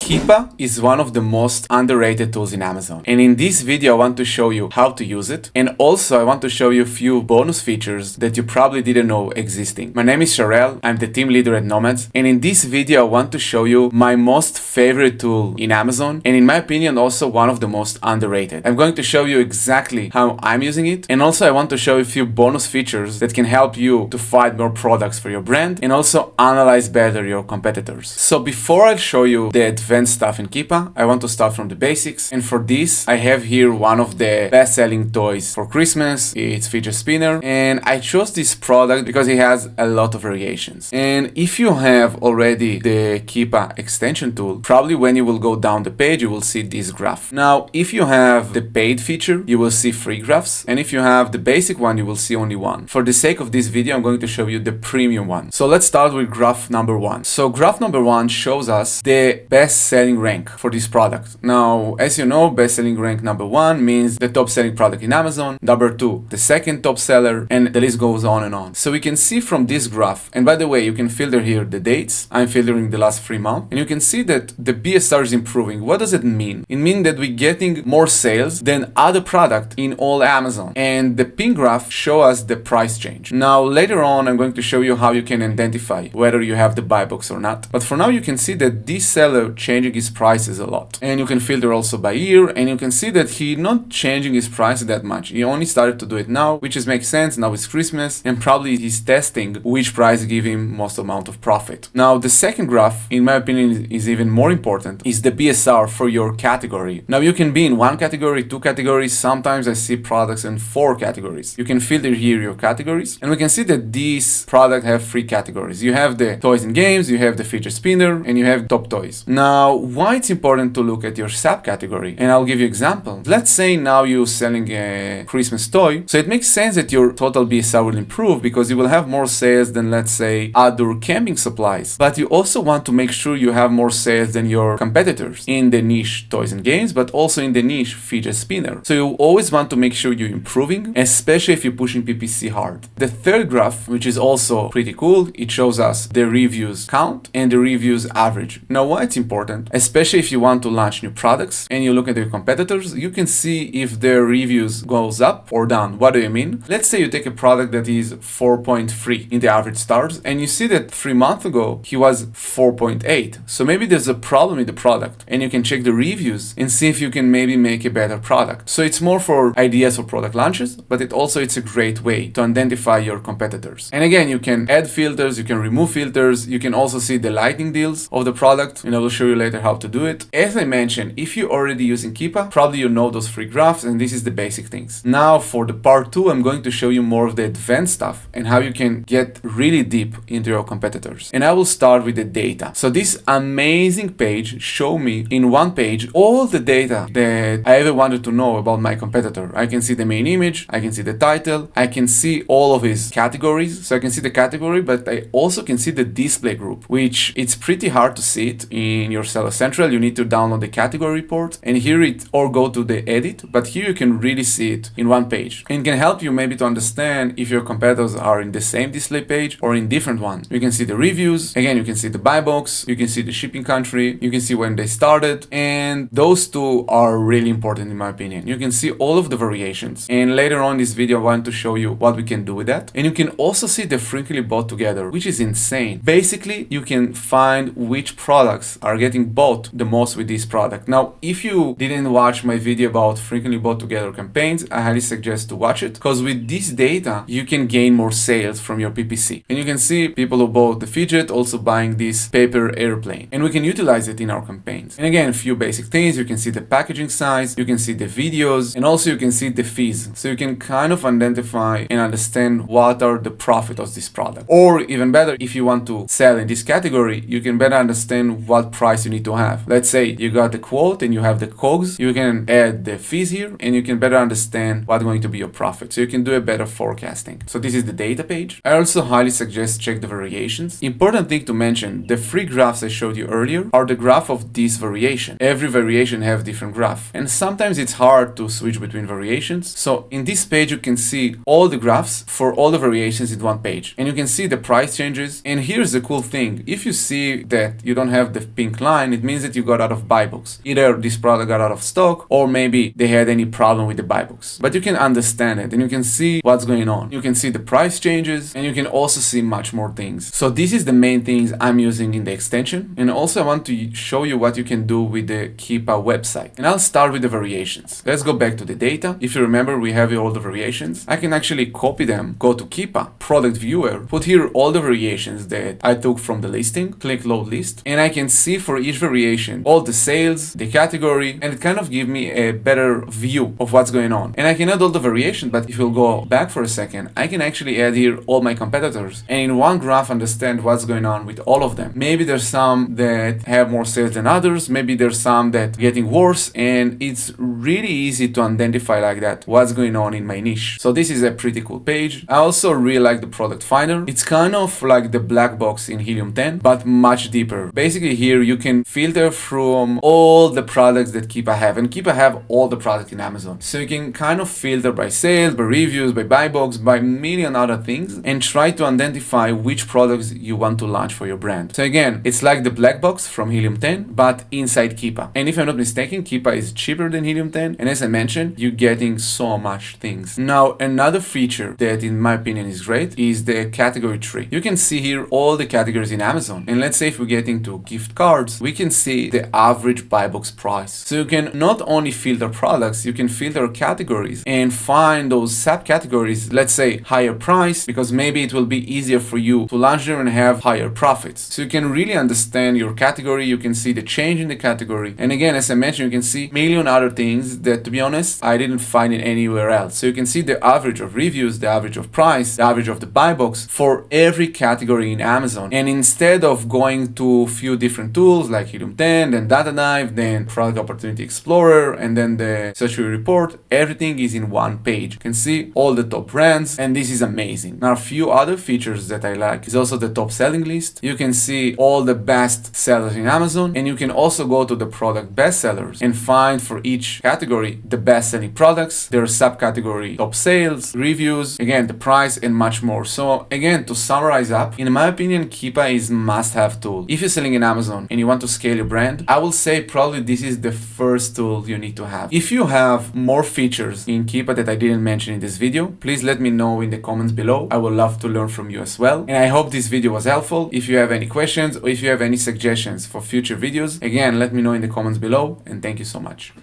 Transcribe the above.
Keepa is one of the most underrated tools in Amazon. And in this video, I want to show you how to use it. And also I want to show you a few bonus features that you probably didn't know existing. My name is Sharel. I'm the team leader at Nomads. And in this video, I want to show you my most favorite tool in Amazon. And in my opinion, also one of the most underrated. I'm going to show you exactly how I'm using it. And also I want to show you a few bonus features that can help you to find more products for your brand and also analyze better your competitors. So before I show you the advanced stuff in Keepa, I want to start from the basics. And for this, I have here one of the best-selling toys for Christmas. It's fidget spinner. And I chose this product because it has a lot of variations. And if you have already the Keepa extension tool, probably when you will go down the page, you will see this graph. Now, if you have the paid feature, you will see 3 graphs. And if you have the basic one, you will see only 1. For the sake of this video, I'm going to show you the premium one. So let's start with graph number 1. So graph number 1 shows us the best-selling rank for this product. Now, as you know, best-selling rank number 1 means the top-selling product in Amazon. Number 2, the second top seller, and the list goes on and on. So we can see from this graph, and by the way, you can filter here the dates. I'm filtering the last 3 months, and you can see that the BSR is improving. What does it mean? It means that we're getting more sales than other product in all Amazon. And the pink graph shows us the price change. Now, later on, I'm going to show you how you can identify whether you have the buy box or not. But for now, you can see that this seller changing his prices a lot. And you can filter also by year, and you can see that he's not changing his price that much. He only started to do it now, which makes sense. Now it's Christmas, and probably he's testing which price give him most amount of profit. Now, the second graph, in my opinion, is even more important, is the BSR for your category. Now, you can be in 1 category, 2 categories. Sometimes I see products in 4 categories. You can filter here your categories, and we can see that these products have 3 categories. You have the toys and games, you have the fidget spinner, and you have top toys. Now, why it's important to look at your subcategory? And I'll give you example. Let's say now you're selling a Christmas toy, so it makes sense that your total BSR will improve because you will have more sales than, let's say, outdoor camping supplies. But you also want to make sure you have more sales than your competitors in the niche toys and games, but also in the niche fidget spinner. So you always want to make sure you're improving, especially if you're pushing PPC hard. The third graph, which is also pretty cool, it shows us the reviews count and the reviews average. Now, why it's important, especially if you want to launch new products and you look at your competitors, you can see if their reviews goes up or down. What do you mean? Let's say you take a product that is 4.3 in the average stars, and you see that 3 months ago he was 4.8. So maybe there's a problem in the product, and you can check the reviews and see if you can maybe make a better product. So it's more for ideas for product launches, but it's a great way to identify your competitors. And again, you can add filters, you can remove filters, you can also see the lightning deals of the product, and I will show you later how to do it. As I mentioned, if you're already using Keepa, probably you know those 3 graphs, and this is the basic things. Now for the part 2, I'm going to show you more of the advanced stuff and how you can get really deep into your competitors. And I will start with the data. So this amazing page show me in 1 page all the data that I ever wanted to know about my competitor. I can see the main image, I can see the title, I can see all of his categories. So I can see the category, but I also can see the display group, which it's pretty hard to see it in your Seller Central. You need to download the category report and hear it or go to the edit, but here you can really see it in 1 page and can help you maybe to understand if your competitors are in the same display page or in different ones. You can see the reviews. Again, you can see the buy box, you can see the shipping country, you can see when they started, and those 2 are really important in my opinion. You can see all of the variations, and later on in this video I want to show you what we can do with that. And you can also see the frequently bought together, which is insane. Basically, you can find which products are getting bought the most with this product. Now, if you didn't watch my video about frequently bought together campaigns, I highly suggest to watch it, because with this data, you can gain more sales from your PPC. And you can see people who bought the fidget also buying this paper airplane, and we can utilize it in our campaigns. And again, a few basic things. You can see the packaging size, you can see the videos, and also you can see the fees. So you can kind of identify and understand what are the profit of this product. Or even better, if you want to sell in this category, you can better understand what price you need to have. Let's say you got the quote and you have the COGS, you can add the fees here, and you can better understand what's going to be your profit. So you can do a better forecasting. So this is the data page. I also highly suggest check the variations. Important thing to mention, the 3 graphs I showed you earlier are the graph of this variation. Every variation have different graph, and sometimes it's hard to switch between variations. So in this page, you can see all the graphs for all the variations in 1 page, and you can see the price changes. And here's the cool thing. If you see that you don't have the pink line, fine, it means that you got out of buy books. Either this product got out of stock or maybe they had any problem with the buy books. But you can understand it and you can see what's going on. You can see the price changes and you can also see much more things. So this is the main things I'm using in the extension. And also I want to show you what you can do with the Keepa website. And I'll start with the variations. Let's go back to the data. If you remember, we have here all the variations. I can actually copy them, go to Keepa, product viewer, put here all the variations that I took from the listing, click load list, and I can see for each variation all the sales, the category, and it kind of gives me a better view of what's going on. And I can add all the variations, but if you'll go back for a second, I can actually add here all my competitors and in one graph understand what's going on with all of them. Maybe there's some that have more sales than others, maybe there's some that getting worse, and it's really easy to identify like that what's going on in my niche. So this is a pretty cool page. I also really like the product finder. It's kind of like the black box in Helium 10, but much deeper. Basically here you can filter from all the products that Keepa have, and Keepa have all the products in Amazon. So you can kind of filter by sales, by reviews, by buy box, by million other things, and try to identify which products you want to launch for your brand. So again, it's like the black box from Helium 10, but inside Keepa. And if I'm not mistaken, Keepa is cheaper than Helium 10. And as I mentioned, you're getting so much things. Now, another feature that in my opinion is great is the category tree. You can see here all the categories in Amazon. And let's say if we're getting to gift cards, we can see the average buy box price. So you can not only filter products, you can filter categories and find those subcategories, let's say higher price, because maybe it will be easier for you to launch them and have higher profits. So you can really understand your category, you can see the change in the category. And again, as I mentioned, you can see million other things that, to be honest, I didn't find it anywhere else. So you can see the average of reviews, the average of price, the average of the buy box for every category in Amazon. And instead of going to a few different tools like Helium 10, then Data Dive, then Product Opportunity Explorer, and then the Search Query Report, everything is in one page. You can see all the top brands, and this is amazing. Now, a few other features that I like is also the top selling list. You can see all the best sellers in Amazon, and you can also go to the product bestsellers and find for each category the best selling products, their subcategory top sales, reviews, again, the price, and much more. So again, to summarize up, in my opinion, Keepa is must-have tool. If you're selling in Amazon and you want to scale your brand, I will say probably this is the first tool you need to have. If you have more features in Keepa that I didn't mention in this video, please let me know in the comments below. I would love to learn from you as well. And I hope this video was helpful. If you have any questions or if you have any suggestions for future videos, again, let me know in the comments below, and thank you so much.